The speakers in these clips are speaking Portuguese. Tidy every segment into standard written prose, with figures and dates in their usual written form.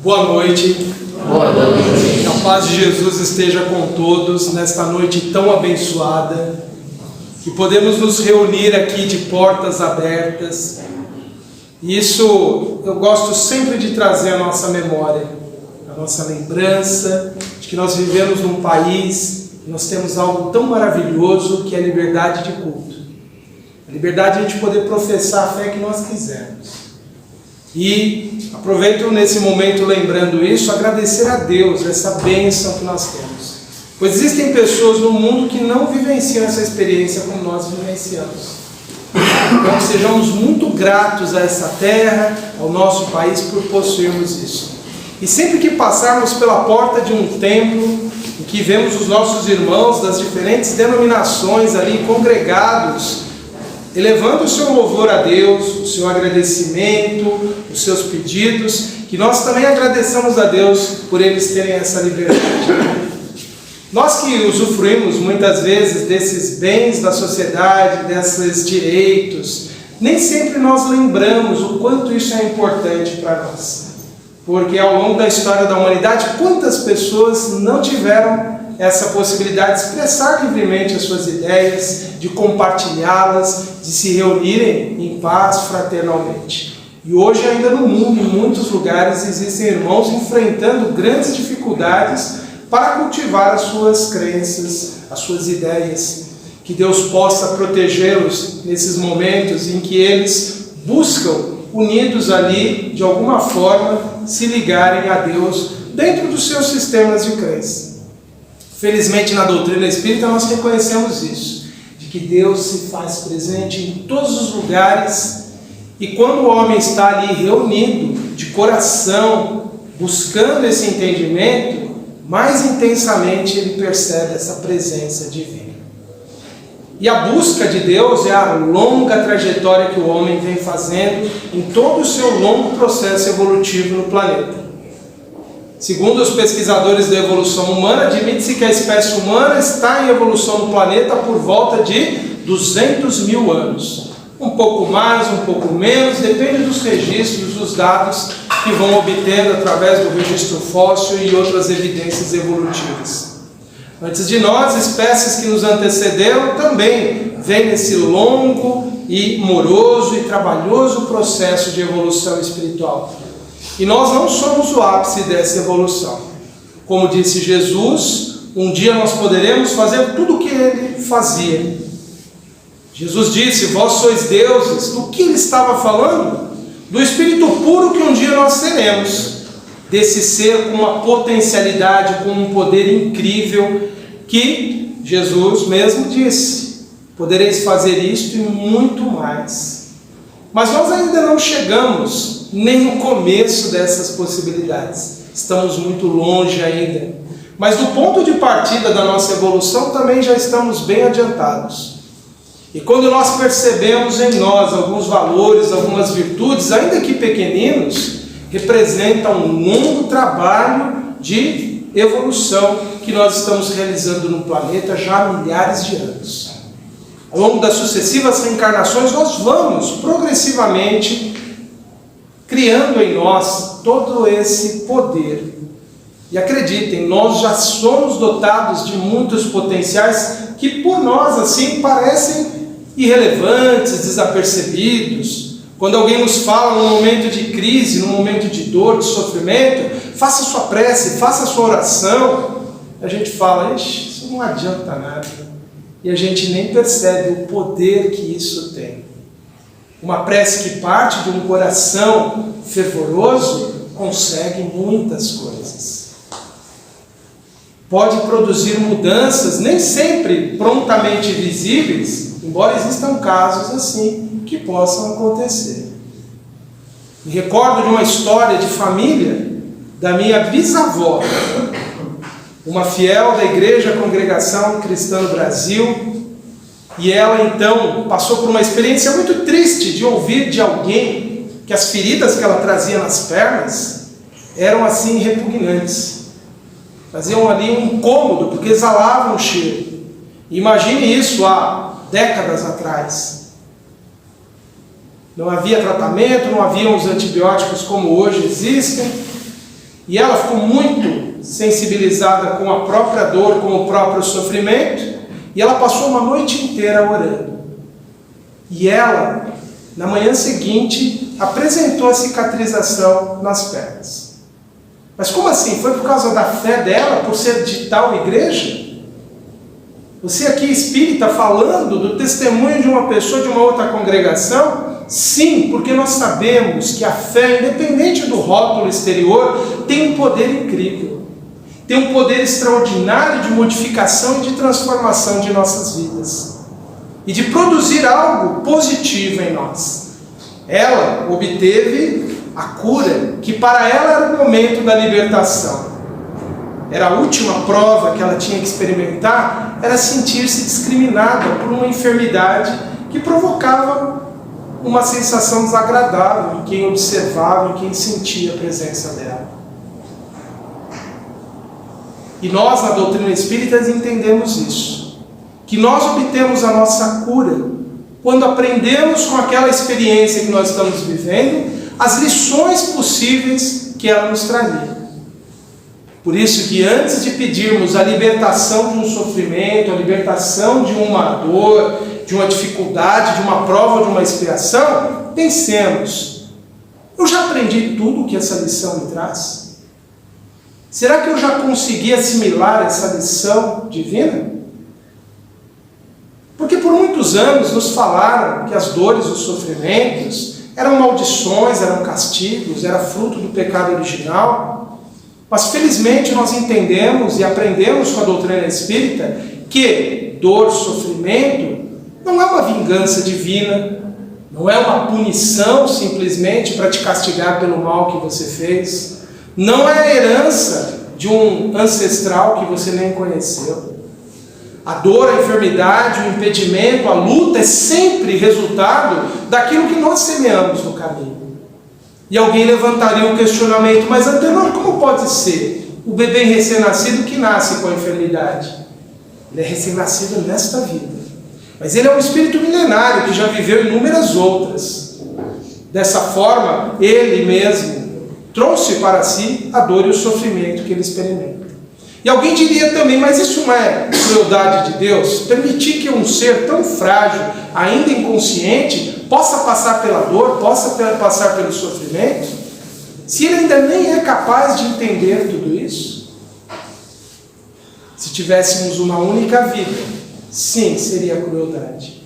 Boa noite. Boa noite. Que a paz de Jesus esteja com todos nesta noite tão abençoada, que podemos nos reunir aqui de portas abertas. Isso eu gosto sempre de trazer à nossa memória, a nossa lembrança de que nós vivemos num país, nós temos algo tão maravilhoso que é a liberdade de culto. A liberdade de a gente poder professar a fé que nós quisermos. E aproveito nesse momento, lembrando isso, agradecer a Deus essa bênção que nós temos. Pois existem pessoas no mundo que não vivenciam essa experiência como nós vivenciamos. Então sejamos muito gratos a essa terra, ao nosso país, por possuirmos isso. E sempre que passarmos pela porta de um templo, em que vemos os nossos irmãos das diferentes denominações ali congregados, elevando o seu louvor a Deus, o seu agradecimento, os seus pedidos, que nós também agradeçamos a Deus por eles terem essa liberdade. Nós que usufruímos muitas vezes desses bens da sociedade, desses direitos, nem sempre nós lembramos o quanto isso é importante para nós. Porque ao longo da história da humanidade, quantas pessoas não tiveram essa possibilidade de expressar livremente as suas ideias, de compartilhá-las, de se reunirem em paz, fraternalmente. E hoje ainda no mundo, em muitos lugares, existem irmãos enfrentando grandes dificuldades para cultivar as suas crenças, as suas ideias. Que Deus possa protegê-los nesses momentos em que eles buscam, unidos ali, de alguma forma, se ligarem a Deus dentro dos seus sistemas de crença. Felizmente, na doutrina espírita, nós reconhecemos isso, de que Deus se faz presente em todos os lugares, e quando o homem está ali reunido, de coração, buscando esse entendimento, mais intensamente ele percebe essa presença divina. E a busca de Deus é a longa trajetória que o homem vem fazendo em todo o seu longo processo evolutivo no planeta. Segundo os pesquisadores da evolução humana, admite-se que a espécie humana está em evolução no planeta por volta de 200 mil anos. Um pouco mais, um pouco menos, depende dos registros, dos dados que vão obtendo através do registro fóssil e outras evidências evolutivas. Antes de nós, espécies que nos antecederam também vêm nesse longo e moroso e trabalhoso processo de evolução espiritual. E nós não somos o ápice dessa evolução. Como disse Jesus, um dia nós poderemos fazer tudo o que ele fazia. Jesus disse, vós sois deuses. Do que ele estava falando? Do Espírito puro que um dia nós seremos. Desse ser com uma potencialidade, com um poder incrível, que Jesus mesmo disse, podereis fazer isto e muito mais. Mas nós ainda não chegamos nem no começo dessas possibilidades. Estamos muito longe ainda. Mas do ponto de partida da nossa evolução também já estamos bem adiantados. E quando nós percebemos em nós alguns valores, algumas virtudes, ainda que pequeninos, representa um longo trabalho de evolução que nós estamos realizando no planeta já há milhares de anos. Ao longo das sucessivas reencarnações, nós vamos progressivamente criando em nós todo esse poder. E acreditem, nós já somos dotados de muitos potenciais que por nós assim parecem irrelevantes, desapercebidos. Quando alguém nos fala num momento de crise, num momento de dor, de sofrimento, faça sua prece, faça sua oração, a gente fala, isso não adianta nada. E a gente nem percebe o poder que isso tem. Uma prece que parte de um coração fervoroso consegue muitas coisas. Pode produzir mudanças, nem sempre prontamente visíveis, embora existam casos assim que possam acontecer. Me recordo de uma história de família da minha bisavó, uma fiel da Igreja Congregação Cristã no Brasil, e ela então passou por uma experiência muito triste de ouvir de alguém que as feridas que ela trazia nas pernas eram assim repugnantes. Faziam ali um incômodo, porque exalavam o cheiro. Imagine isso há décadas atrás. Não havia tratamento, não haviam os antibióticos como hoje existem. E ela ficou muito sensibilizada com a própria dor, com o próprio sofrimento, e ela passou uma noite inteira orando. E ela, na manhã seguinte, apresentou a cicatrização nas pernas. Mas como assim? Foi por causa da fé dela, por ser de tal igreja? Você aqui espírita falando do testemunho de uma pessoa de uma outra congregação? Sim, porque nós sabemos que a fé, independente do rótulo exterior, tem um poder incrível. Tem um poder extraordinário de modificação e de transformação de nossas vidas. E de produzir algo positivo em nós. Ela obteve a cura, que para ela era o momento da libertação. Era a última prova que ela tinha que experimentar, era sentir-se discriminada por uma enfermidade que provocava uma sensação desagradável em quem observava, em quem sentia a presença dela. E nós, na doutrina espírita, entendemos isso. Que nós obtemos a nossa cura quando aprendemos com aquela experiência que nós estamos vivendo as lições possíveis que ela nos traria. Por isso que antes de pedirmos a libertação de um sofrimento, a libertação de uma dor, de uma dificuldade, de uma prova, de uma expiação, pensemos: eu já aprendi tudo o que essa lição me traz? Será que eu já consegui assimilar essa lição divina? Porque por muitos anos nos falaram que as dores e os sofrimentos eram maldições, eram castigos, era fruto do pecado original. Mas felizmente nós entendemos e aprendemos com a doutrina espírita que dor, sofrimento, não é uma vingança divina, não é uma punição simplesmente para te castigar pelo mal que você fez, não é a herança de um ancestral que você nem conheceu. A dor, a enfermidade, o impedimento, a luta é sempre resultado daquilo que nós semeamos no caminho. E alguém levantaria o questionamento: mas Antenor, como pode ser o bebê recém-nascido que nasce com a enfermidade? Ele é recém-nascido nesta vida, mas ele é um espírito milenário que já viveu inúmeras outras. Dessa forma, ele mesmo trouxe para si a dor e o sofrimento que ele experimenta. E alguém diria também: mas isso não é crueldade de Deus? Permitir que um ser tão frágil, ainda inconsciente, possa passar pela dor, possa passar pelo sofrimento, se ele ainda nem é capaz de entender tudo isso? Se tivéssemos uma única vida, sim, seria crueldade.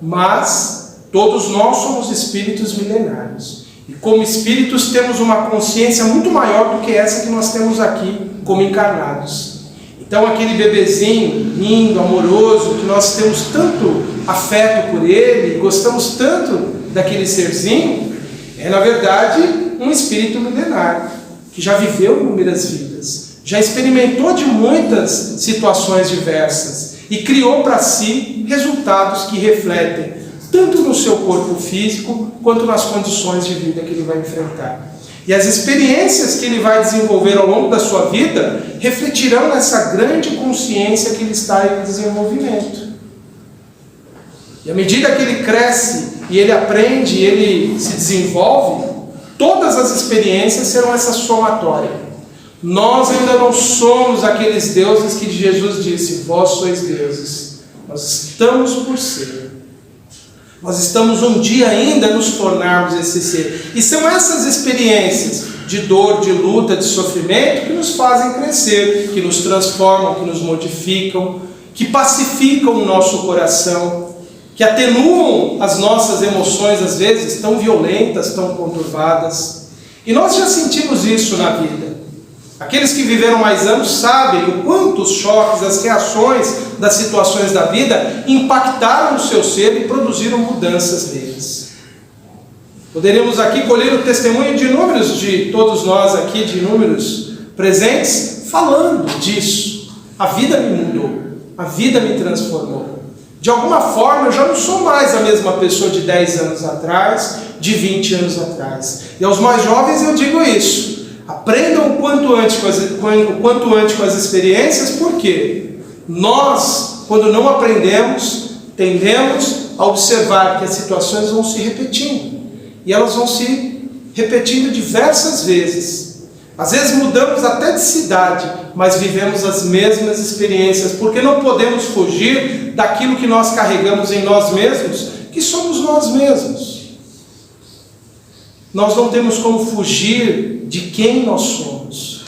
Mas todos nós somos espíritos milenários. E como espíritos temos uma consciência muito maior do que essa que nós temos aqui como encarnados. Então aquele bebezinho lindo, amoroso, que nós temos tanto afeto por ele, gostamos tanto daquele serzinho, é na verdade um espírito milenário, que já viveu inúmeras vidas, já experimentou de muitas situações diversas e criou para si resultados que refletem tanto no seu corpo físico, quanto nas condições de vida que ele vai enfrentar. E as experiências que ele vai desenvolver ao longo da sua vida refletirão nessa grande consciência que ele está em desenvolvimento. E à medida que ele cresce, e ele aprende, e ele se desenvolve, todas as experiências serão essa somatória. Nós ainda não somos aqueles deuses que Jesus disse: vós sois deuses. Nós estamos por ser. Nós estamos um dia ainda a nos tornarmos esse ser. E são essas experiências de dor, de luta, de sofrimento que nos fazem crescer, que nos transformam, que nos modificam, que pacificam o nosso coração, que atenuam as nossas emoções, às vezes tão violentas, tão conturbadas. E nós já sentimos isso na vida. Aqueles que viveram mais anos sabem o quanto os choques, as reações das situações da vida impactaram o seu ser e produziram mudanças neles. Poderíamos aqui colher o testemunho de inúmeros, de todos nós aqui, de inúmeros presentes, falando disso. A vida me mudou, a vida me transformou. De alguma forma eu já não sou mais a mesma pessoa de 10 anos atrás, de 20 anos atrás. E aos mais jovens eu digo isso: aprendam o quanto antes com as experiências, porque nós, quando não aprendemos, tendemos a observar que as situações vão se repetindo. E elas vão se repetindo diversas vezes. Às vezes mudamos até de cidade, mas vivemos as mesmas experiências, porque não podemos fugir daquilo que nós carregamos em nós mesmos, que somos nós mesmos. Nós não temos como fugir de quem nós somos.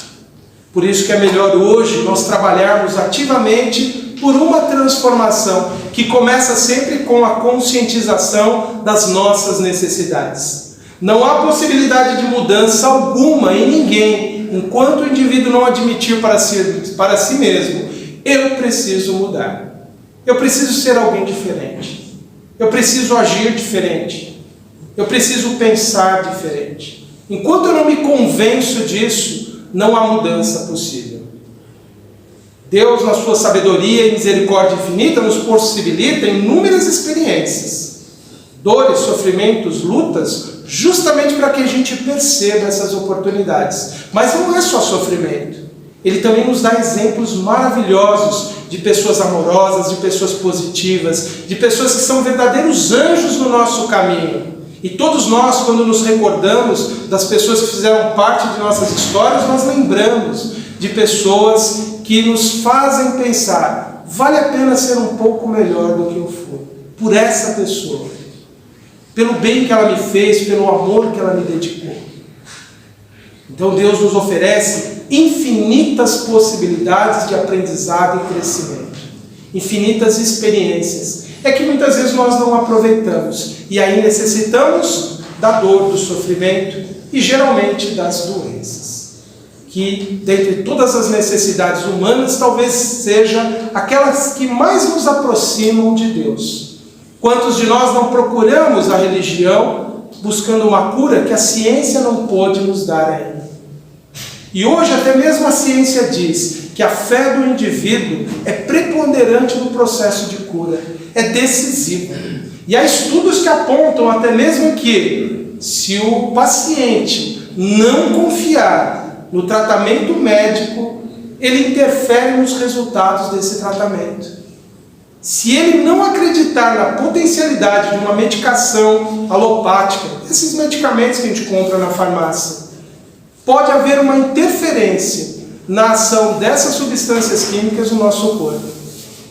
Por isso que é melhor hoje nós trabalharmos ativamente por uma transformação que começa sempre com a conscientização das nossas necessidades. Não há possibilidade de mudança alguma em ninguém, enquanto o indivíduo não admitir para si mesmo: eu preciso mudar, eu preciso ser alguém diferente, eu preciso agir diferente, eu preciso pensar diferente. Enquanto eu não me convenço disso, não há mudança possível. Deus, na sua sabedoria e misericórdia infinita, nos possibilita inúmeras experiências, dores, sofrimentos, lutas, justamente para que a gente perceba essas oportunidades. Mas não é só sofrimento. Ele também nos dá exemplos maravilhosos de pessoas amorosas, de pessoas positivas, de pessoas que são verdadeiros anjos no nosso caminho. E todos nós, quando nos recordamos das pessoas que fizeram parte de nossas histórias, nós lembramos de pessoas que nos fazem pensar: vale a pena ser um pouco melhor do que eu fui, por essa pessoa, pelo bem que ela me fez, pelo amor que ela me dedicou. Então Deus nos oferece infinitas possibilidades de aprendizado e crescimento, infinitas experiências. É que muitas vezes nós não aproveitamos, e aí necessitamos da dor, do sofrimento e geralmente das doenças, que dentre todas as necessidades humanas talvez seja aquelas que mais nos aproximam de Deus. Quantos de nós não procuramos a religião buscando uma cura que a ciência não pôde nos dar ainda? E hoje até mesmo a ciência diz que a fé do indivíduo é preponderante no processo de cura, é decisivo. E há estudos que apontam até mesmo que, se o paciente não confiar no tratamento médico, ele interfere nos resultados desse tratamento. Se ele não acreditar na potencialidade de uma medicação alopática, esses medicamentos que a gente compra na farmácia, pode haver uma interferência na ação dessas substâncias químicas no nosso corpo.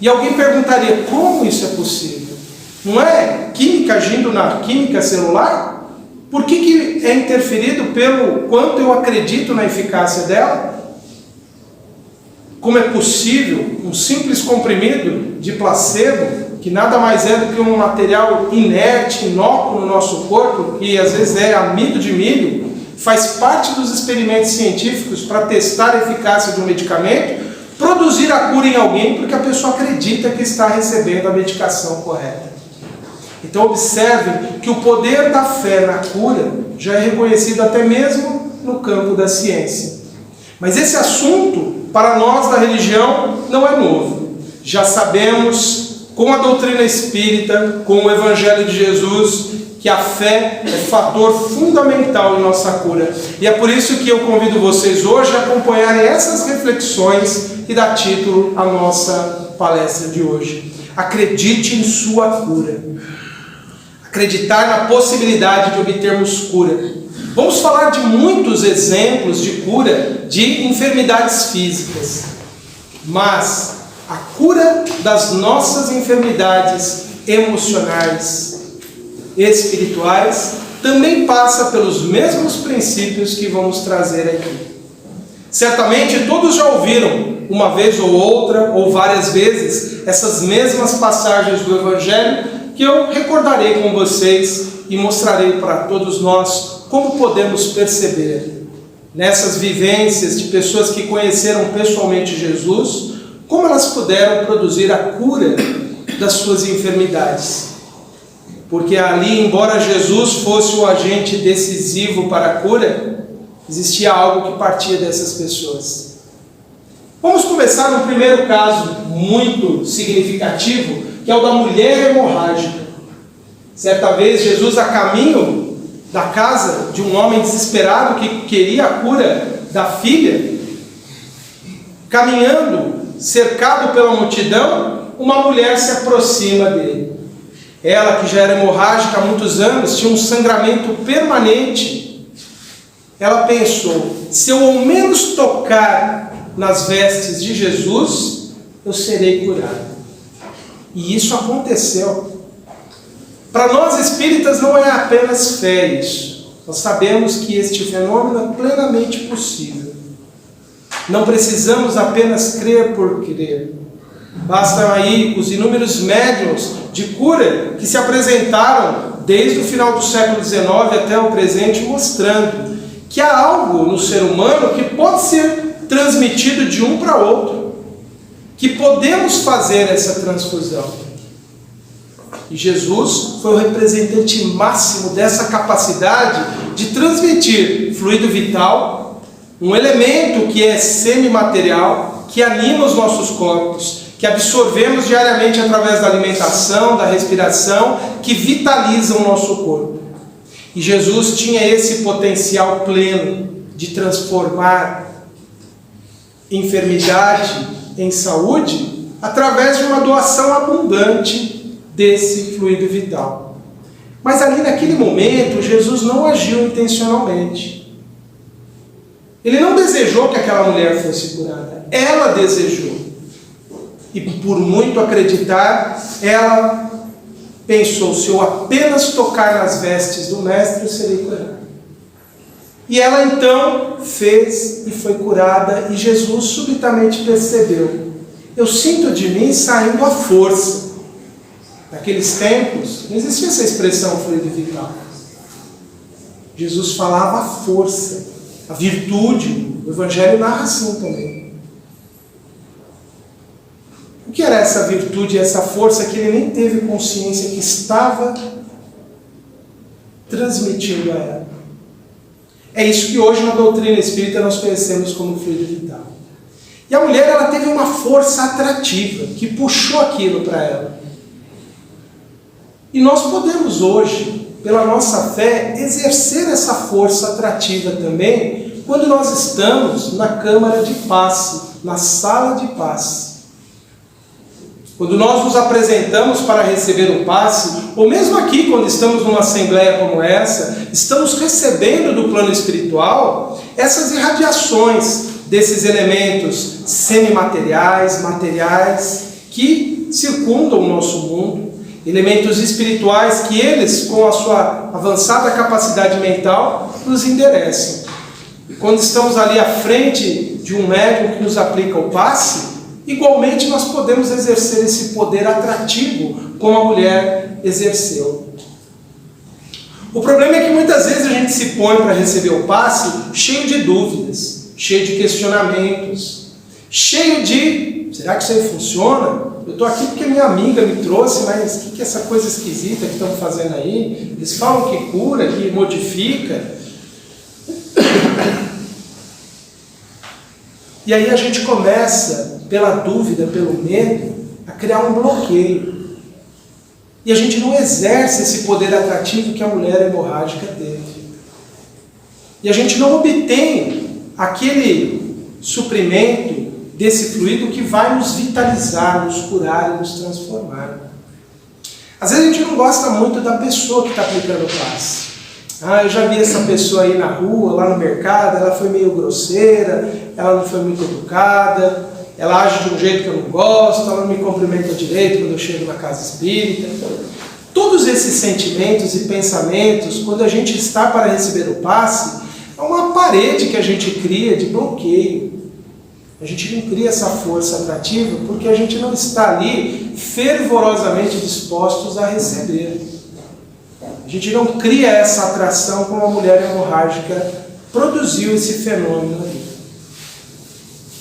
E alguém perguntaria: como isso é possível? Não é química agindo na química celular? Por que é interferido pelo quanto eu acredito na eficácia dela? Como é possível um simples comprimido de placebo, que nada mais é do que um material inerte, inócuo no nosso corpo, que às vezes é amido de milho, faz parte dos experimentos científicos para testar a eficácia de um medicamento, produzir a cura em alguém porque a pessoa acredita que está recebendo a medicação correta. Então observem que o poder da fé na cura já é reconhecido até mesmo no campo da ciência. Mas esse assunto, para nós da religião, não é novo. Já sabemos, com a doutrina espírita, com o Evangelho de Jesus, que a fé é fator fundamental em nossa cura. E é por isso que eu convido vocês hoje a acompanharem essas reflexões e dar título à nossa palestra de hoje. Acredite em sua cura. Acreditar na possibilidade de obtermos cura. Vamos falar de muitos exemplos de cura de enfermidades físicas. Mas a cura das nossas enfermidades emocionais, espirituais, também passa pelos mesmos princípios que vamos trazer aqui. Certamente todos já ouviram, uma vez ou outra, ou várias vezes, essas mesmas passagens do Evangelho, que eu recordarei com vocês e mostrarei para todos nós como podemos perceber nessas vivências de pessoas que conheceram pessoalmente Jesus, como elas puderam produzir a cura das suas enfermidades. Porque ali, embora Jesus fosse o agente decisivo para a cura, existia algo que partia dessas pessoas. Vamos começar no primeiro caso muito significativo, que é o da mulher hemorrágica. Certa vez, Jesus, a caminho da casa de um homem desesperado que queria a cura da filha, caminhando, cercado pela multidão, uma mulher se aproxima dele. Ela, que já era hemorrágica há muitos anos, tinha um sangramento permanente ela pensou: se eu ao menos tocar nas vestes de Jesus, eu serei curado. E isso aconteceu. Para nós espíritas não é apenas fé isso. Nós sabemos que este fenômeno é plenamente possível. Não precisamos apenas crer por crer. Bastam aí os inúmeros médiuns de cura que se apresentaram desde o final do século XIX até o presente, mostrando que há algo no ser humano que pode ser transmitido de um para outro, que podemos fazer essa transfusão. E Jesus foi o representante máximo dessa capacidade de transmitir fluido vital, um elemento que é semimaterial, que anima os nossos corpos, que absorvemos diariamente através da alimentação, da respiração, que vitaliza o nosso corpo. E Jesus tinha esse potencial pleno de transformar enfermidade em saúde através de uma doação abundante desse fluido vital. Mas ali naquele momento, Jesus não agiu intencionalmente. Ele não desejou que aquela mulher fosse curada. Ela desejou. E por muito acreditar, ela pensou: se eu apenas tocar nas vestes do Mestre, eu serei curada. E ela então fez e foi curada, e Jesus subitamente percebeu: eu sinto de mim saindo a força. Naqueles tempos, não existia essa expressão fluido vital. Jesus falava a força, a virtude. O Evangelho narra assim também. O que era essa virtude e essa força que ele nem teve consciência que estava transmitindo a ela? É isso que hoje na doutrina espírita nós conhecemos como fluido vital. E a mulher, ela teve uma força atrativa que puxou aquilo para ela. E nós podemos hoje, pela nossa fé, exercer essa força atrativa também quando nós estamos na câmara de passe, na sala de passe. Quando nós nos apresentamos para receber um passe, ou mesmo aqui quando estamos numa assembleia como essa, estamos recebendo do plano espiritual essas irradiações desses elementos semimateriais, materiais, que circundam o nosso mundo, elementos espirituais que eles, com a sua avançada capacidade mental, nos endereçam. E quando estamos ali à frente de um médium que nos aplica o passe, igualmente nós podemos exercer esse poder atrativo como a mulher exerceu. O problema é que muitas vezes a gente se põe para receber o passe cheio de dúvidas, cheio de questionamentos, cheio de: será que isso aí funciona? Eu estou aqui porque minha amiga me trouxe, mas o que é essa coisa esquisita que estão fazendo aí? Eles falam que cura, que modifica. E aí a gente começa, pela dúvida, pelo medo, a criar um bloqueio. E a gente não exerce esse poder atrativo que a mulher hemorrágica teve. E a gente não obtém aquele suprimento desse fluido que vai nos vitalizar, nos curar e nos transformar. Às vezes a gente não gosta muito da pessoa que está aplicando o passe. Eu já vi essa pessoa aí na rua, lá no mercado, ela foi meio grosseira, ela não foi muito educada, ela age de um jeito que eu não gosto, ela não me cumprimenta direito quando eu chego na casa espírita. Todos esses sentimentos e pensamentos, quando a gente está para receber o passe, é uma parede que a gente cria de bloqueio. A gente não cria essa força atrativa porque a gente não está ali fervorosamente dispostos a receber. A gente não cria essa atração como a mulher hemorrágica produziu esse fenômeno ali.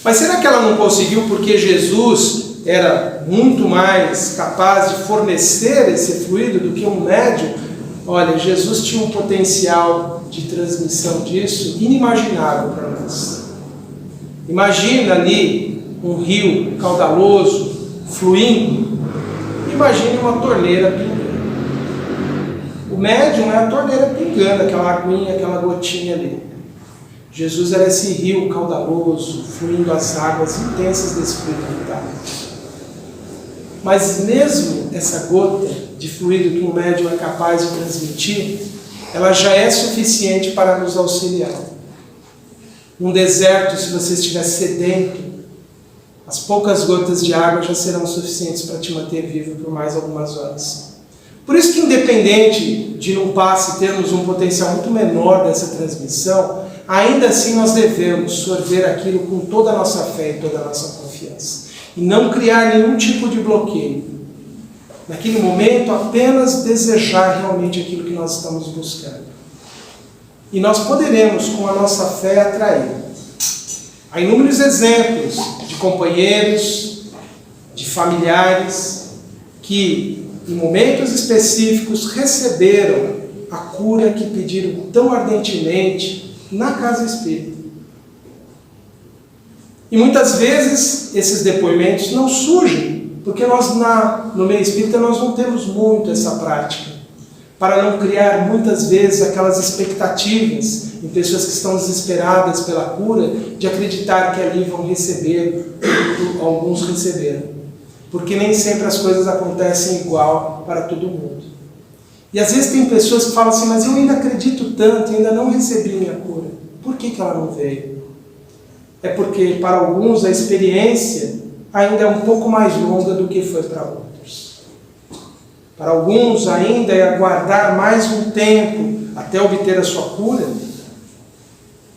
Mas será que ela não conseguiu porque Jesus era muito mais capaz de fornecer esse fluido do que um médium? Olha, Jesus tinha um potencial de transmissão disso inimaginável para nós. Imagina ali um rio caudaloso, fluindo. Imagine uma torneira pingando. O médium é a torneira pingando, aquela aguinha, aquela gotinha ali. Jesus era esse rio caudaloso, fluindo as águas intensas desse fluido vital. Mas mesmo essa gota de fluido que o médium é capaz de transmitir, ela já é suficiente para nos auxiliar. Num deserto, se você estiver sedento, as poucas gotas de água já serão suficientes para te manter vivo por mais algumas horas. Por isso que, independente de num passe termos um potencial muito menor dessa transmissão, ainda assim nós devemos sorver aquilo com toda a nossa fé e toda a nossa confiança. E não criar nenhum tipo de bloqueio. Naquele momento, apenas desejar realmente aquilo que nós estamos buscando. E nós poderemos, com a nossa fé, atrair. Há inúmeros exemplos de companheiros, de familiares, que em momentos específicos receberam a cura que pediram tão ardentemente na casa espírita. E muitas vezes esses depoimentos não surgem, porque nós no meio espírita nós não temos muito essa prática, para não criar muitas vezes aquelas expectativas em pessoas que estão desesperadas pela cura, de acreditar que ali vão receber o que alguns receberam. Porque nem sempre as coisas acontecem igual para todo mundo. E às vezes tem pessoas que falam assim, mas eu ainda acredito tanto, ainda não recebi minha cura. Por que ela não veio? É porque para alguns a experiência ainda é um pouco mais longa do que foi para outros. Para alguns ainda é aguardar mais um tempo até obter a sua cura,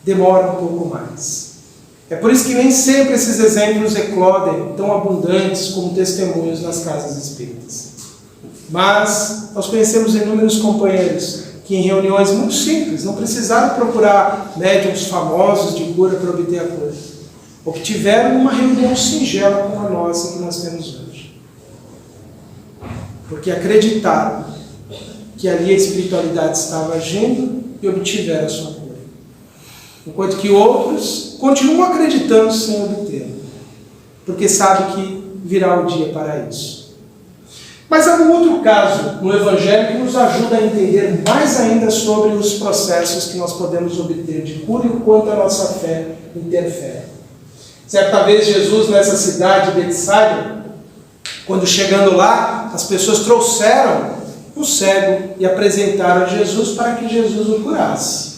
demora um pouco mais. É por isso que nem sempre esses exemplos eclodem tão abundantes como testemunhos nas casas espíritas. Mas nós conhecemos inúmeros companheiros que em reuniões muito simples, não precisaram procurar médiuns famosos de cura para obter a cura, obtiveram uma reunião singela como a nossa que nós temos hoje. Porque acreditaram que ali a espiritualidade estava agindo e obtiveram a sua cura. Enquanto que outros continuam acreditando sem obter, porque sabem que virá o dia para isso. Mas há um outro caso no Evangelho que nos ajuda a entender mais ainda sobre os processos que nós podemos obter de cura e o quanto a nossa fé interfere. Certa vez Jesus, nessa cidade de Betsaida, quando chegando lá, as pessoas trouxeram um cego e apresentaram a Jesus para que Jesus o curasse.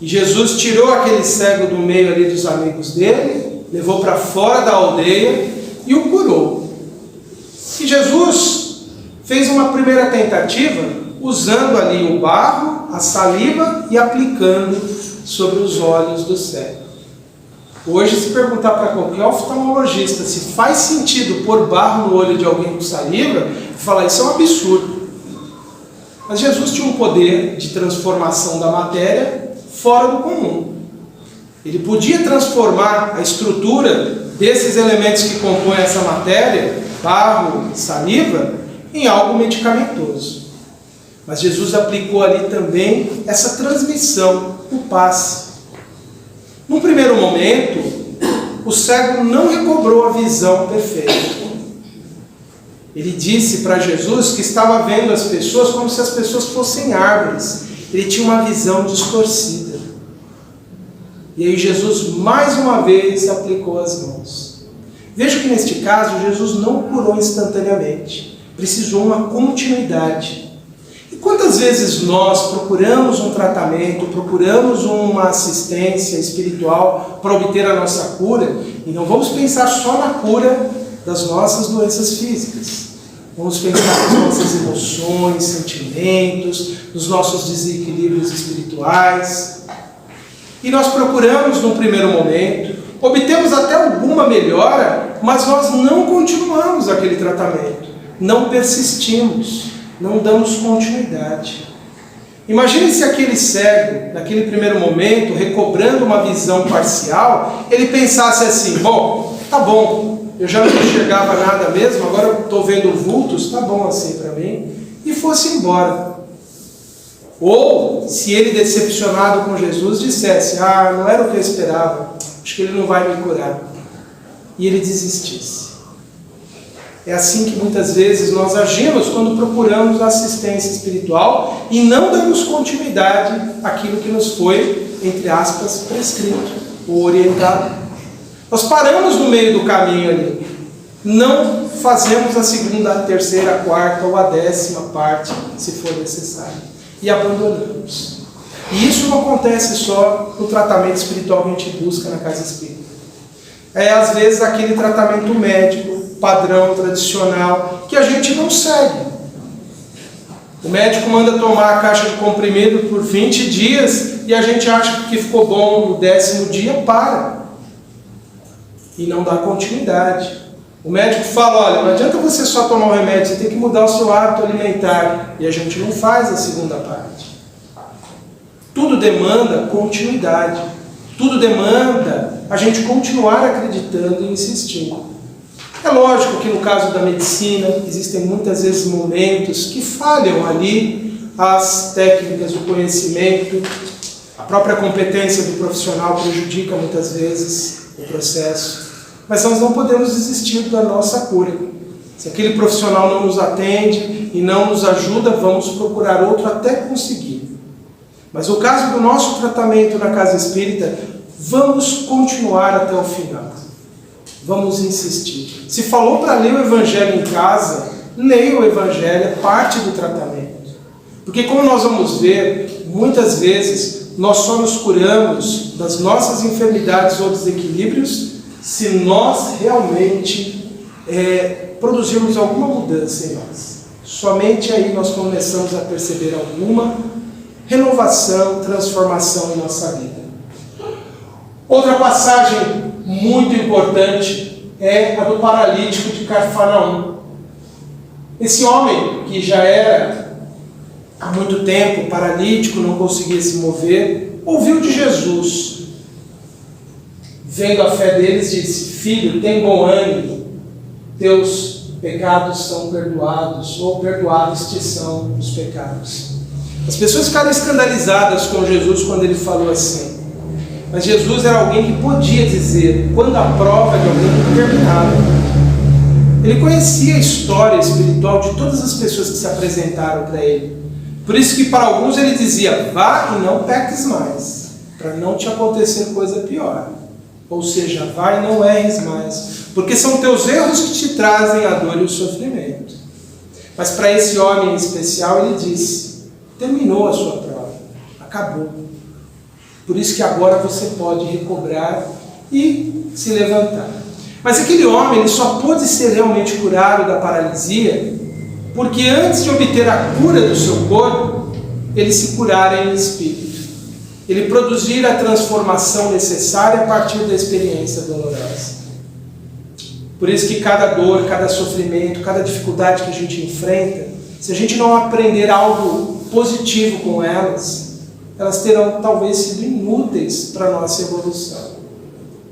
E Jesus tirou aquele cego do meio ali dos amigos dele, levou para fora da aldeia e o curou. E Jesus fez uma primeira tentativa usando ali o barro, a saliva e aplicando sobre os olhos do cego. Hoje, se perguntar para qualquer oftalmologista se faz sentido pôr barro no olho de alguém com saliva, falar isso é um absurdo. Mas Jesus tinha um poder de transformação da matéria fora do comum. Ele podia transformar a estrutura desses elementos que compõem essa matéria, barro, saliva, em algo medicamentoso. Mas Jesus aplicou ali também essa transmissão, o passe. Num primeiro momento, o cego não recobrou a visão perfeita. Ele disse para Jesus que estava vendo as pessoas como se as pessoas fossem árvores. Ele tinha uma visão distorcida. E aí Jesus mais uma vez aplicou as mãos. Veja que neste caso Jesus não curou instantaneamente. Precisou uma continuidade. E quantas vezes nós procuramos um tratamento, procuramos uma assistência espiritual para obter a nossa cura, e não vamos pensar só na cura das nossas doenças físicas. Vamos pensar nas nossas emoções, sentimentos, nos nossos desequilíbrios espirituais. E nós procuramos num primeiro momento, obtemos até alguma melhora, mas nós não continuamos aquele tratamento, não persistimos, não damos continuidade. Imagine se aquele cego, naquele primeiro momento, recobrando uma visão parcial, ele pensasse assim, bom, tá bom, eu já não enxergava nada mesmo, agora eu estou vendo vultos, tá bom assim para mim, e fosse embora. Ou, se ele decepcionado com Jesus, dissesse, não era o que eu esperava, acho que ele não vai me curar, e ele desistisse. É assim que muitas vezes nós agimos quando procuramos assistência espiritual e não damos continuidade àquilo que nos foi, entre aspas, prescrito ou orientado. Nós paramos no meio do caminho ali, não fazemos a segunda, a terceira, a quarta ou a 10ª parte, se for necessário, e abandonamos. E isso não acontece só no tratamento espiritual que a gente busca na casa espírita. É às vezes aquele tratamento médico, padrão, tradicional, que a gente não segue. O médico manda tomar a caixa de comprimido por 20 dias e a gente acha que ficou bom no 10º dia, para. E não dá continuidade. O médico fala, olha, não adianta você só tomar o remédio, você tem que mudar o seu hábito alimentar. E a gente não faz a segunda parte. Tudo demanda continuidade. Tudo demanda a gente continuar acreditando e insistindo. É lógico que no caso da medicina, existem muitas vezes momentos que falham ali as técnicas, o conhecimento, a própria competência do profissional prejudica muitas vezes o processo. Mas nós não podemos desistir da nossa cura. Se aquele profissional não nos atende e não nos ajuda, vamos procurar outro até conseguir. Mas no caso do nosso tratamento na casa espírita, vamos continuar até o final. Vamos insistir. Se falou para ler o Evangelho em casa, leia o Evangelho, é parte do tratamento. Porque como nós vamos ver, muitas vezes nós só nos curamos das nossas enfermidades ou desequilíbrios se nós realmente produzirmos alguma mudança em nós. Somente aí nós começamos a perceber alguma renovação, transformação em nossa vida. Outra passagem muito importante é a do paralítico de Cafarnaum. Esse homem, que já era há muito tempo paralítico, não conseguia se mover, ouviu de Jesus. Vendo a fé deles, disse: filho, tem bom ânimo, teus pecados são perdoados, ou perdoados te são os pecados. As pessoas ficaram escandalizadas com Jesus quando ele falou assim. Mas Jesus era alguém que podia dizer quando a prova de alguém terminava. Ele conhecia a história espiritual de todas as pessoas que se apresentaram para ele. Por isso que para alguns ele dizia: vá e não peques mais, para não te acontecer coisa pior. Ou seja, vá e não erres mais, porque são teus erros que te trazem a dor e o sofrimento. Mas para esse homem em especial ele disse: terminou a sua prova, acabou. Por isso que agora você pode recobrar e se levantar. Mas aquele homem ele só pôde ser realmente curado da paralisia porque antes de obter a cura do seu corpo, ele se curara em espírito. Ele produzir a transformação necessária a partir da experiência dolorosa. Por isso que cada dor, cada sofrimento, cada dificuldade que a gente enfrenta, se a gente não aprender algo positivo com elas, elas terão talvez sido inúteis para a nossa evolução.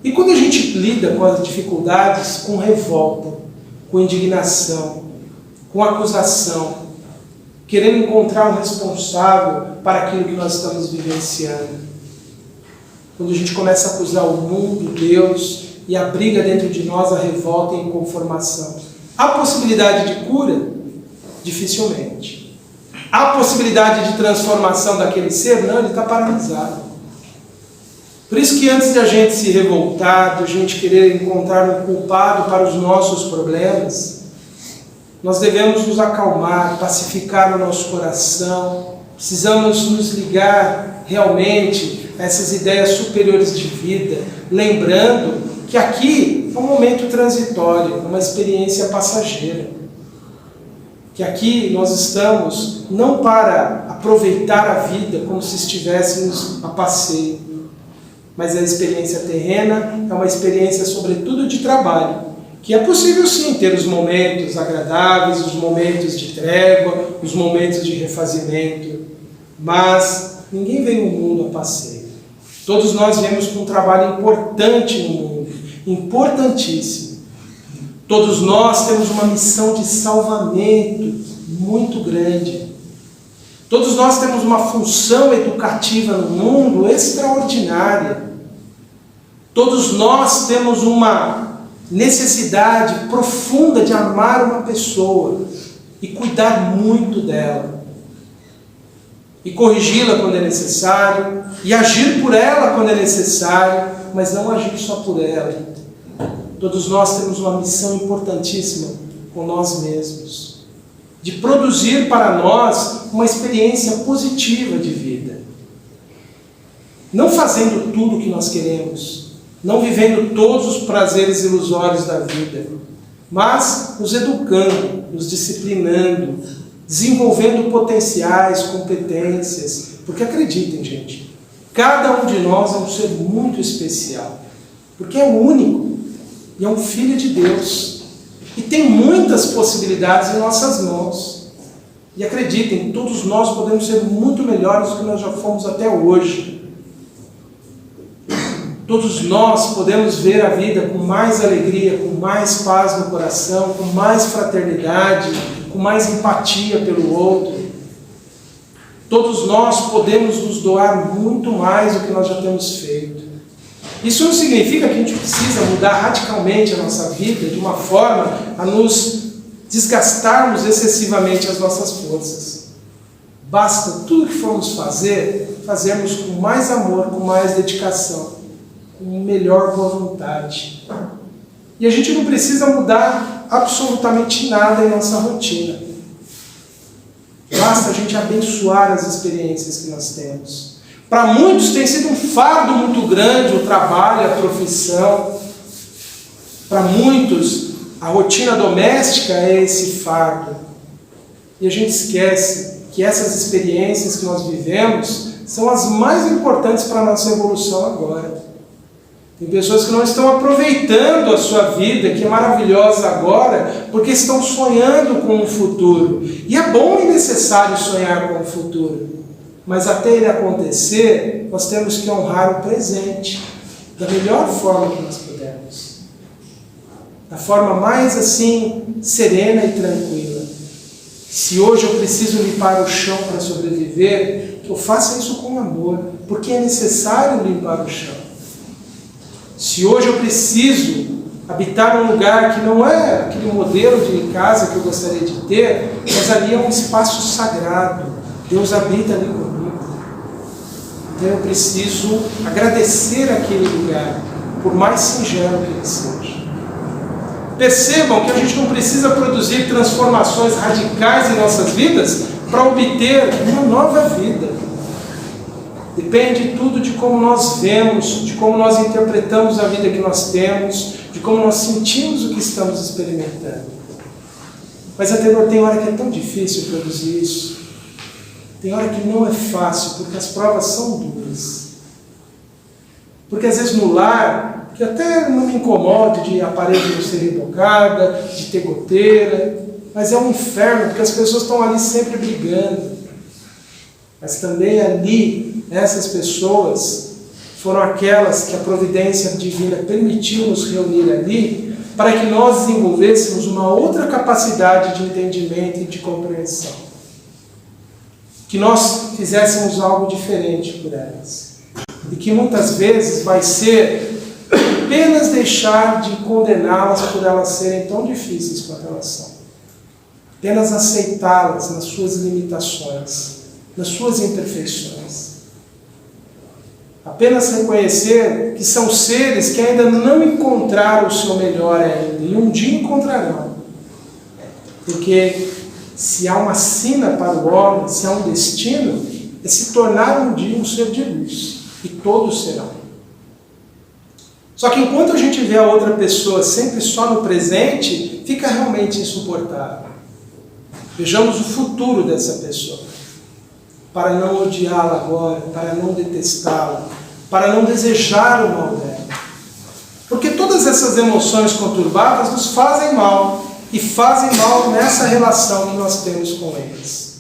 E quando a gente lida com as dificuldades com revolta, com indignação, com acusação, querendo encontrar um responsável para aquilo que nós estamos vivenciando, quando a gente começa a acusar o mundo, Deus, e abriga dentro de nós a revolta e a inconformação, há possibilidade de cura? Dificilmente. Há possibilidade de transformação daquele ser? Não, ele está paralisado. Por isso que antes de a gente se revoltar, de a gente querer encontrar um culpado para os nossos problemas, nós devemos nos acalmar, pacificar o nosso coração. Precisamos nos ligar realmente a essas ideias superiores de vida, lembrando que aqui é um momento transitório, uma experiência passageira. Que aqui nós estamos não para aproveitar a vida como se estivéssemos a passeio, mas a experiência terrena é uma experiência sobretudo de trabalho, que é possível sim ter os momentos agradáveis, os momentos de trégua, os momentos de refazimento, mas ninguém vem no mundo a passeio. Todos nós viemos com um trabalho importante no mundo, importantíssimo. Todos nós temos uma missão de salvamento muito grande. Todos nós temos uma função educativa no mundo extraordinária. Todos nós temos uma necessidade profunda de amar uma pessoa e cuidar muito dela. E corrigi-la quando é necessário, e agir por ela quando é necessário, mas não agir só por ela. Todos nós temos uma missão importantíssima com nós mesmos, de produzir para nós uma experiência positiva de vida. não fazendo tudo o que nós queremos, não vivendo todos os prazeres ilusórios da vida, mas nos educando, nos disciplinando, desenvolvendo potenciais, competências, porque acreditem, gente, cada um de nós é um ser muito especial, porque é único e é um filho de Deus e tem muitas possibilidades em nossas mãos. E acreditem, todos nós podemos ser muito melhores do que nós já fomos até hoje. Todos nós podemos ver a vida com mais alegria, com mais paz no coração, com mais fraternidade, com mais empatia pelo outro. Todos nós podemos nos doar muito mais do que nós já temos feito. Isso não significa que a gente precisa mudar radicalmente a nossa vida de uma forma a nos desgastarmos excessivamente as nossas forças. Basta tudo que formos fazer, fazermos com mais amor, com mais dedicação, com melhor boa vontade. E a gente não precisa mudar absolutamente nada em nossa rotina. Basta a gente abençoar as experiências que nós temos. Para muitos tem sido um fardo muito grande o trabalho, a profissão. Para muitos, a rotina doméstica é esse fardo. E a gente esquece que essas experiências que nós vivemos são as mais importantes para a nossa evolução agora. Tem pessoas que não estão aproveitando a sua vida, que é maravilhosa agora, porque estão sonhando com um futuro. E é bom e necessário sonhar com o futuro. Mas até ele acontecer, nós temos que honrar o presente da melhor forma que nós pudermos. Da forma mais assim, serena e tranquila. Se hoje eu preciso limpar o chão para sobreviver, que eu faça isso com amor, porque é necessário limpar o chão. Se hoje eu preciso habitar um lugar que não é aquele modelo de casa que eu gostaria de ter, mas ali é um espaço sagrado, Deus habita ali comigo. Então eu preciso agradecer aquele lugar, por mais singelo que ele seja. Percebam que a gente não precisa produzir transformações radicais em nossas vidas para obter uma nova vida. Depende tudo de como nós vemos, de como nós interpretamos a vida que nós temos, de como nós sentimos o que estamos experimentando. Mas Atenor, tem hora que é tão difícil produzir isso. Tem hora que não é fácil, porque as provas são duras. Porque às vezes no lar, que até não me incomoda de a parede não ser rebocada, de ter goteira, mas é um inferno, porque as pessoas estão ali sempre brigando. Mas também ali, essas pessoas foram aquelas que a providência divina permitiu nos reunir ali, para que nós desenvolvêssemos uma outra capacidade de entendimento e de compreensão. Que nós fizéssemos algo diferente por elas. E que muitas vezes vai ser apenas deixar de condená-las por elas serem tão difíceis quanto elas são. Apenas aceitá-las nas suas limitações, nas suas imperfeições. Apenas reconhecer que são seres que ainda não encontraram o seu melhor ainda, e um dia encontrarão. Porque se há uma sina para o homem, se há um destino, é se tornar um dia um ser de luz. E todos serão. Só que enquanto a gente vê a outra pessoa sempre só no presente, fica realmente insuportável. Vejamos o futuro dessa pessoa. Para não odiá-la agora, para não detestá-la, para não desejar o mal dela. Porque todas essas emoções conturbadas nos fazem mal. E fazem mal nessa relação que nós temos com eles.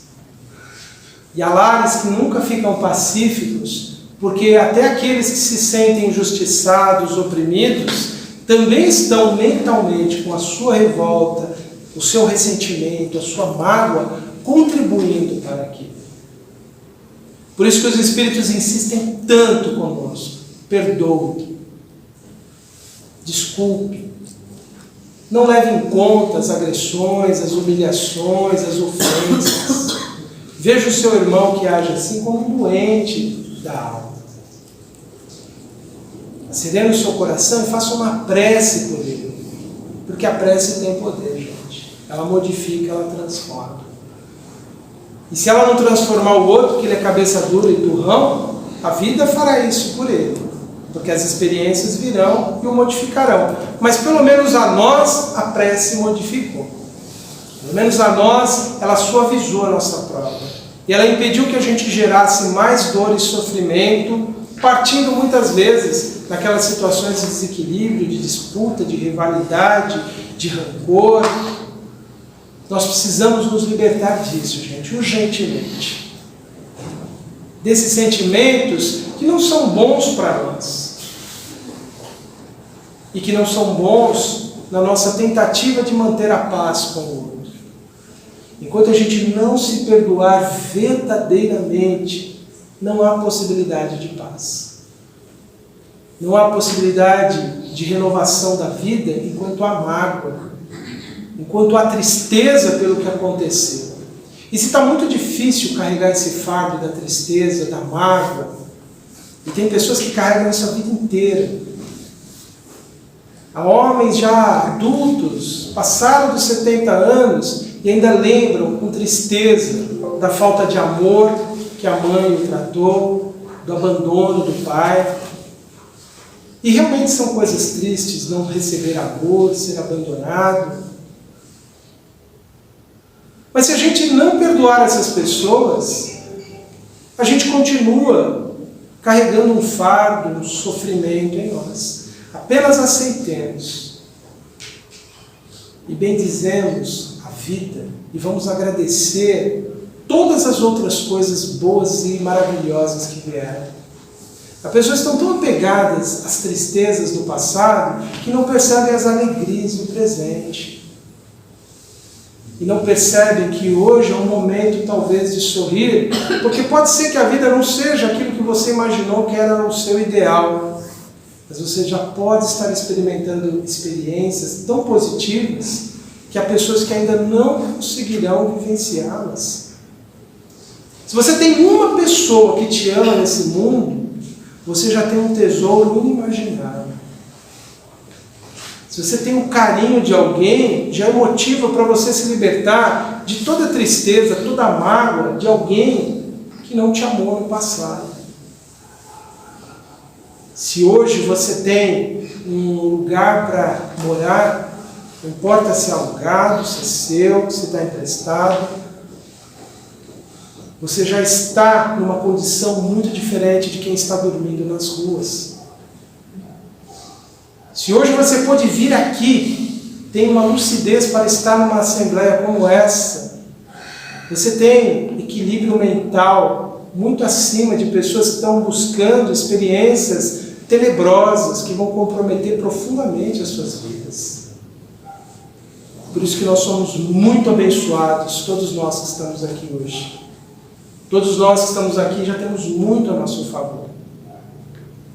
E há lares que nunca ficam pacíficos, porque até aqueles que se sentem injustiçados, oprimidos, também estão mentalmente com a sua revolta, o seu ressentimento, a sua mágoa, contribuindo para aquilo. Por isso que os Espíritos insistem tanto conosco. Perdoe. Desculpe. Não leve em conta as agressões, as humilhações, as ofensas. Veja o seu irmão que age assim como um doente da alma. Serene o seu coração e faça uma prece por ele. Porque a prece tem poder, gente. Ela modifica, ela transforma. E se ela não transformar o outro, que ele é cabeça dura e turrão, a vida fará isso por ele, porque as experiências virão e o modificarão. Mas pelo menos a nós a prece modificou. Pelo menos a nós ela suavizou a nossa prova. E ela impediu que a gente gerasse mais dor e sofrimento, partindo muitas vezes daquelas situações de desequilíbrio, de disputa, de rivalidade, de rancor. Nós precisamos nos libertar disso, gente, urgentemente. Desses sentimentos que não são bons para nós. E que não são bons na nossa tentativa de manter a paz com o outro. Enquanto a gente não se perdoar verdadeiramente, não há possibilidade de paz. Não há possibilidade de renovação da vida enquanto há mágoa, enquanto há tristeza pelo que aconteceu. E se está muito difícil carregar esse fardo da tristeza, da mágoa, e tem pessoas que carregam isso a vida inteira. Há homens já adultos, passaram dos 70 anos e ainda lembram com tristeza da falta de amor que a mãe o tratou, do abandono do pai. E realmente são coisas tristes não receber amor, ser abandonado. Mas se a gente não perdoar essas pessoas, a gente continua carregando um fardo, um sofrimento em nós. Apenas aceitemos e bendizemos a vida e vamos agradecer todas as outras coisas boas e maravilhosas que vieram. As pessoas estão tão apegadas às tristezas do passado que não percebem as alegrias do presente. E não percebem que hoje é um momento talvez de sorrir, porque pode ser que a vida não seja aquilo que você imaginou que era o seu ideal. Mas você já pode estar experimentando experiências tão positivas que há pessoas que ainda não conseguirão vivenciá-las. Se você tem uma pessoa que te ama nesse mundo, você já tem um tesouro inimaginável. Se você tem um carinho de alguém, já é motivo para você se libertar de toda tristeza, toda mágoa de alguém que não te amou no passado. Se hoje você tem um lugar para morar, não importa se é alugado, se é seu, se está emprestado, você já está numa condição muito diferente de quem está dormindo nas ruas. Se hoje você pode vir aqui, tem uma lucidez para estar numa assembleia como essa, você tem equilíbrio mental muito acima de pessoas que estão buscando experiências tenebrosas que vão comprometer profundamente as suas vidas. Por isso que nós somos muito abençoados, todos nós que estamos aqui hoje. Todos nós que estamos aqui já temos muito a nosso favor.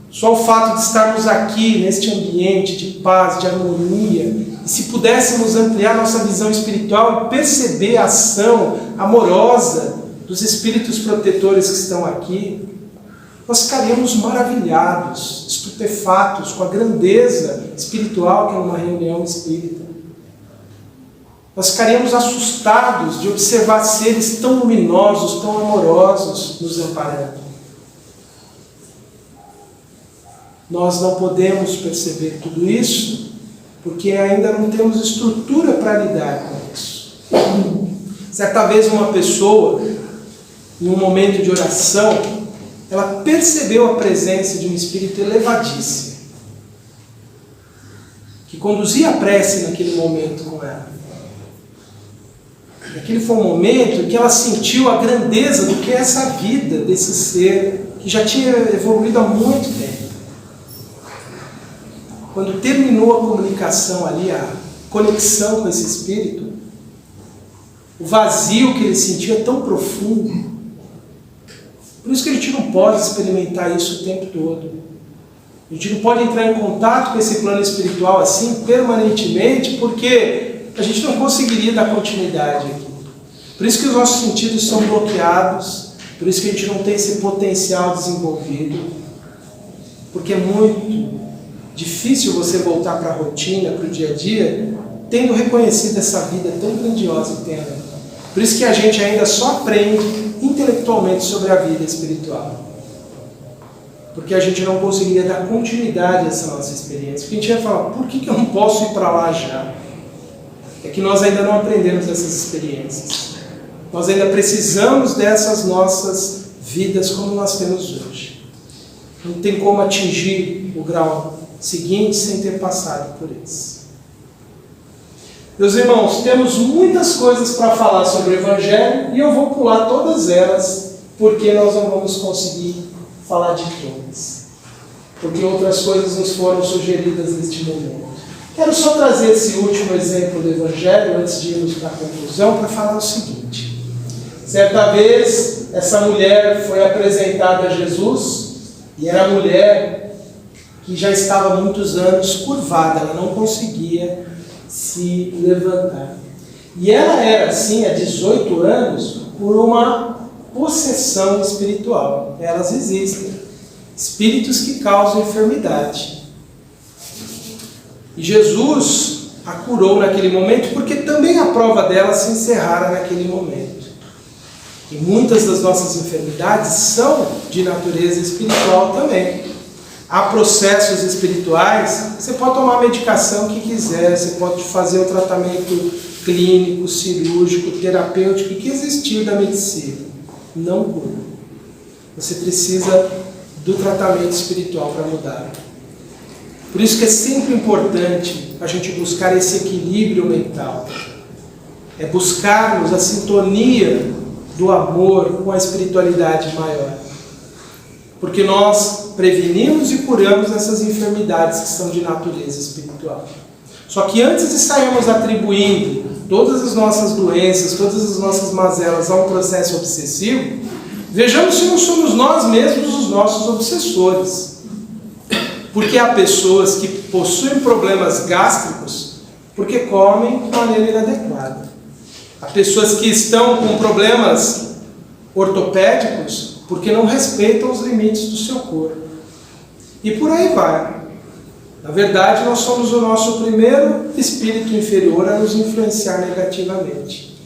Só o fato de estarmos aqui, neste ambiente de paz, de harmonia, e se pudéssemos ampliar nossa visão espiritual e perceber a ação amorosa dos espíritos protetores que estão aqui, nós ficaríamos maravilhados, estupefatos com a grandeza espiritual que é uma reunião espírita. Nós ficaríamos assustados de observar seres tão luminosos, tão amorosos nos amparando. Nós não podemos perceber tudo isso porque ainda não temos estrutura para lidar com isso. Certa vez uma pessoa, em um momento de oração, ela percebeu a presença de um espírito elevadíssimo, que conduzia a prece naquele momento com ela. Aquele foi um momento em que ela sentiu a grandeza do que é essa vida desse ser que já tinha evoluído há muito tempo. Quando terminou a comunicação ali, a conexão com esse espírito, o vazio que ele sentia é tão profundo. Por isso que a gente não pode experimentar isso o tempo todo. A gente não pode entrar em contato com esse plano espiritual assim permanentemente, porque a gente não conseguiria dar continuidade aqui. Por isso que os nossos sentidos são bloqueados, por isso que a gente não tem esse potencial desenvolvido, porque é muito difícil você voltar para a rotina, para o dia a dia, tendo reconhecido essa vida tão grandiosa que tem ali. Por isso que a gente ainda só aprende intelectualmente sobre a vida espiritual. porque a gente não conseguiria dar continuidade a essa nossa experiência. Porque a gente ia falar, por que eu não posso ir para lá já? É que nós ainda não aprendemos essas experiências. Nós ainda precisamos dessas nossas vidas como nós temos hoje. Não tem como atingir o grau seguinte sem ter passado por isso. Meus irmãos, temos muitas coisas para falar sobre o Evangelho e eu vou pular todas elas, porque nós não vamos conseguir falar de todas. Porque outras coisas nos foram sugeridas neste momento. Quero só trazer esse último exemplo do Evangelho, antes de irmos para a conclusão, para falar o seguinte. Certa vez, essa mulher foi apresentada a Jesus, e era a mulher que já estava há muitos anos curvada, ela não conseguia se levantar. E ela era assim, há 18 anos, por uma possessão espiritual. Elas existem. Espíritos que causam enfermidade. E Jesus a curou naquele momento, porque também a prova dela se encerrara naquele momento. E muitas das nossas enfermidades são de natureza espiritual também. Há processos espirituais, você pode tomar a medicação que quiser, você pode fazer o tratamento clínico, cirúrgico, terapêutico, que existir da medicina. Não cura. Você precisa do tratamento espiritual para mudar. Por isso que é sempre importante a gente buscar esse equilíbrio mental. É buscarmos a sintonia do amor com a espiritualidade maior. Porque nós prevenimos e curamos essas enfermidades que são de natureza espiritual. Só que antes de sairmos atribuindo todas as nossas doenças, todas as nossas mazelas a um processo obsessivo, vejamos se não somos nós mesmos os nossos obsessores. Porque há pessoas que possuem problemas gástricos porque comem de maneira inadequada. Há pessoas que estão com problemas ortopédicos porque não respeitam os limites do seu corpo. E por aí vai. Na verdade, nós somos o nosso primeiro espírito inferior a nos influenciar negativamente.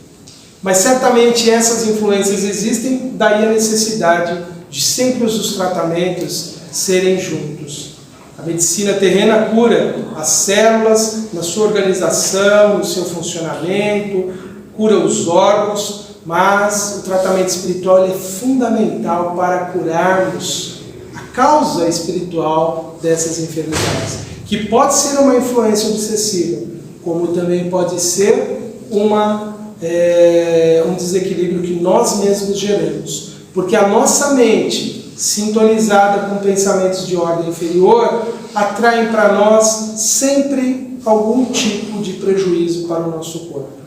Mas certamente essas influências existem, daí a necessidade de sempre os tratamentos serem juntos. A medicina terrena cura as células na sua organização, no seu funcionamento, cura os órgãos, mas o tratamento espiritual é fundamental para curarmos a causa espiritual dessas enfermidades, que pode ser uma influência obsessiva, como também pode ser um desequilíbrio que nós mesmos geramos, porque a nossa mente, sintonizada com pensamentos de ordem inferior, atraem para nós sempre algum tipo de prejuízo para o nosso corpo.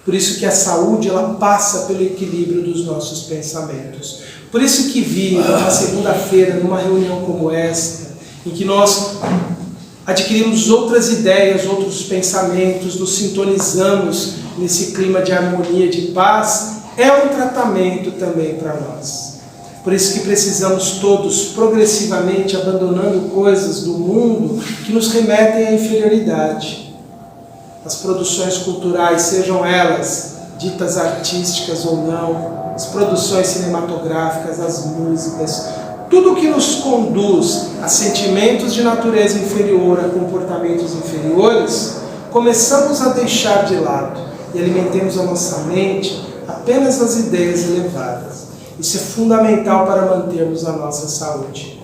Por isso que a saúde, ela passa pelo equilíbrio dos nossos pensamentos. Por isso que vi, na segunda-feira, numa reunião como esta, em que nós adquirimos outras ideias, outros pensamentos, nos sintonizamos nesse clima de harmonia, de paz, é um tratamento também para nós. Por isso que precisamos todos, progressivamente, abandonando coisas do mundo que nos remetem à inferioridade. As produções culturais, sejam elas ditas artísticas ou não, as produções cinematográficas, as músicas, tudo que nos conduz a sentimentos de natureza inferior, a comportamentos inferiores, começamos a deixar de lado e alimentemos a nossa mente apenas nas ideias elevadas. Isso é fundamental para mantermos a nossa saúde.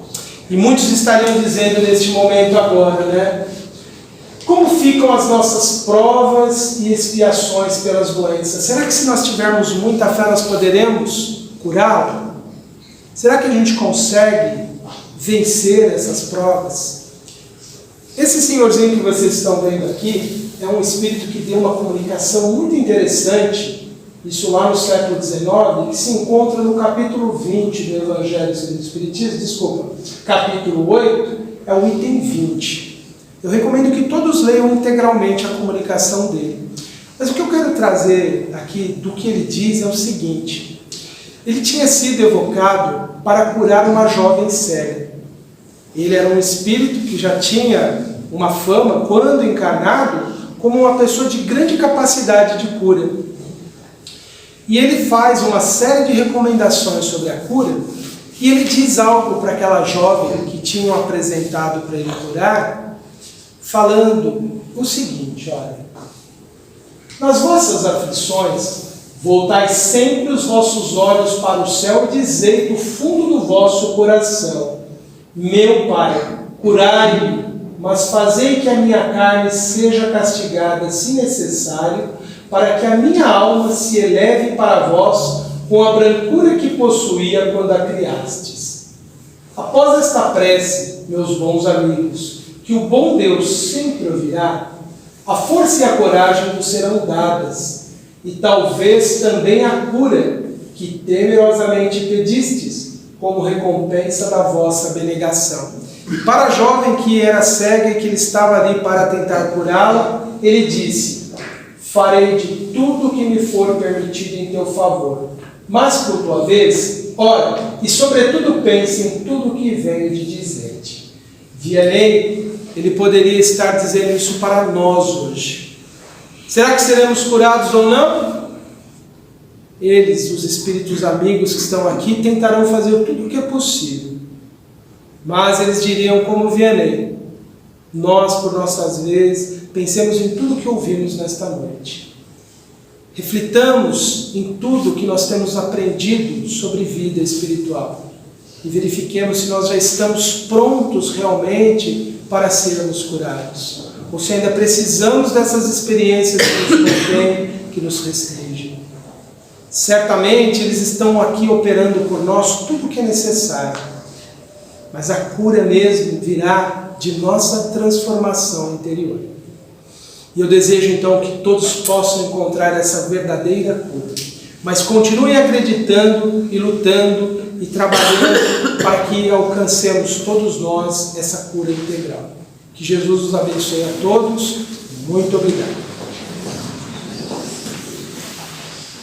E muitos estariam dizendo neste momento agora, né? Como ficam as nossas provas e expiações pelas doenças? Será que se nós tivermos muita fé nós poderemos curá-la? Será que a gente consegue vencer essas provas? Esse senhorzinho que vocês estão vendo aqui é um espírito que deu uma comunicação muito interessante, isso lá no século XIX, que se encontra no capítulo 20 do Evangelho segundo o Espiritismo, capítulo 8, é o item 20. Eu recomendo que todos leiam integralmente a comunicação dele. Mas o que eu quero trazer aqui do que ele diz é o seguinte: ele tinha sido evocado para curar uma jovem cega. Ele era um espírito que já tinha uma fama, quando encarnado, como uma pessoa de grande capacidade de cura. E ele faz uma série de recomendações sobre a cura, E ele diz algo para aquela jovem que tinham apresentado para ele curar, falando o seguinte: olha, nas vossas aflições, voltai sempre os vossos olhos para o céu e dizei do fundo do vosso coração: meu Pai, curai-me, mas fazei que a minha carne seja castigada, se necessário, para que a minha alma se eleve para vós com a brancura que possuía quando a criastes. Após esta prece, meus bons amigos, que o bom Deus sempre ouvirá, a força e a coragem vos serão dadas, e talvez também a cura que temerosamente pedistes, como recompensa da vossa abnegação. E para a jovem que era cega e que ele estava ali para tentar curá-la, ele disse: farei de tudo o que me for permitido em teu favor. Mas, por tua vez, ora, e sobretudo pense em tudo o que venho de dizer-te. Vianney, ele poderia estar dizendo isso para nós hoje. Será que seremos curados ou não? Eles, os espíritos amigos que estão aqui, tentarão fazer tudo o que é possível. Mas eles diriam como Vianney: nós, por nossas vezes, pensemos em tudo que ouvimos nesta noite. Reflitamos em tudo que nós temos aprendido sobre vida espiritual e verifiquemos se nós já estamos prontos realmente para sermos curados, ou se ainda precisamos dessas experiências que nos contêm, que nos restringem. Certamente eles estão aqui operando por nós tudo o que é necessário, mas a cura mesmo virá de nossa transformação interior. E eu desejo então que todos possam encontrar essa verdadeira cura, mas continuem acreditando e lutando e trabalhando para que alcancemos todos nós essa cura integral. Que Jesus os abençoe a todos. Muito obrigado.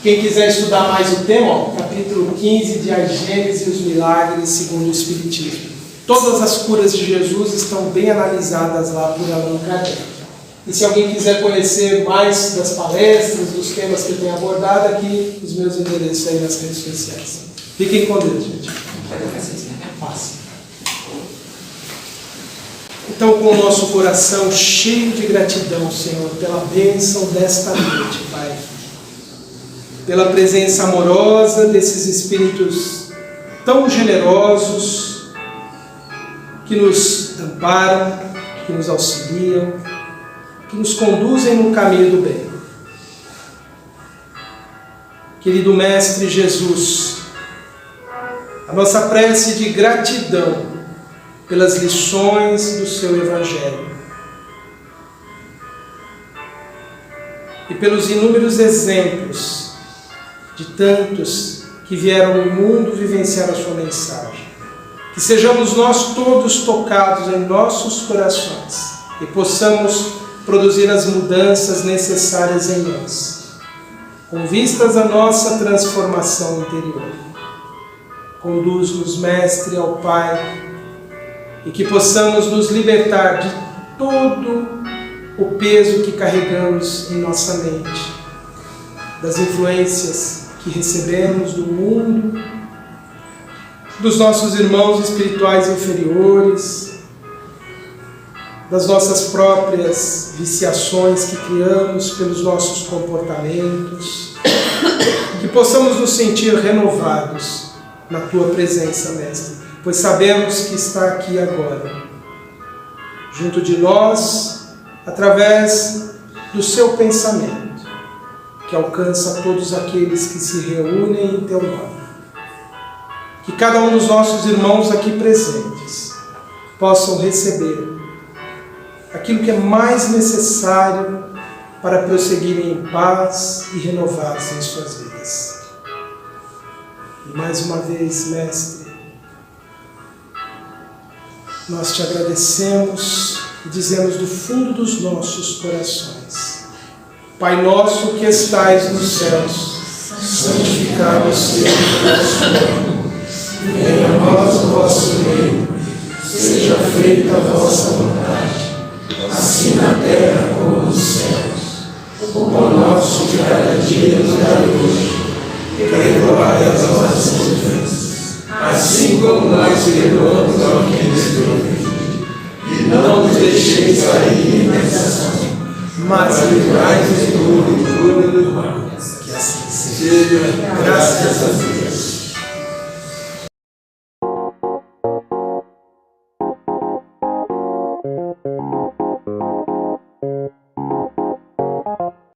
Quem quiser estudar mais o tema, capítulo 15 de A Gênese e os Milagres segundo o Espiritismo. Todas as curas de Jesus estão bem analisadas lá por Allan Kardec. E se alguém quiser conhecer mais das palestras, dos temas que eu tenho abordado, aqui os meus endereços aí nas redes sociais. Fiquem com Deus, gente. Paz. Então, com o nosso coração cheio de gratidão, Senhor, pela bênção desta noite, Pai, pela presença amorosa desses Espíritos tão generosos, que nos amparam, que nos auxiliam, que nos conduzem no caminho do bem. Querido Mestre Jesus, a nossa prece de gratidão pelas lições do seu Evangelho e pelos inúmeros exemplos de tantos que vieram no mundo vivenciar a sua mensagem. Que sejamos nós todos tocados em nossos corações e possamos produzir as mudanças necessárias em nós, com vistas à nossa transformação interior. Conduz-nos, Mestre, ao Pai, e que possamos nos libertar de todo o peso que carregamos em nossa mente, das influências que recebemos do mundo, dos nossos irmãos espirituais inferiores, das nossas próprias viciações que criamos pelos nossos comportamentos, que possamos nos sentir renovados na Tua presença, Mestre, pois sabemos que está aqui agora, junto de nós, através do Seu pensamento, que alcança todos aqueles que se reúnem em Teu nome. Que cada um dos nossos irmãos aqui presentes possam receber aquilo que é mais necessário para prosseguirem em paz e renovados em suas vidas. E mais uma vez, Mestre, nós Te agradecemos e dizemos do fundo dos nossos corações: Pai nosso que estais nos céus, santificado seja o vosso nome. Venha a nós o vosso reino, seja feita a vossa vontade, assim na terra como nos céus. O pão nosso de cada dia nos dai hoje, e perdoai as nossas ofensas, assim como nós perdoamos ao que nos perdoa. E não nos deixeis cair em tentação, mas livrai-nos de tudo e do mal. Que assim seja. Graças a Deus.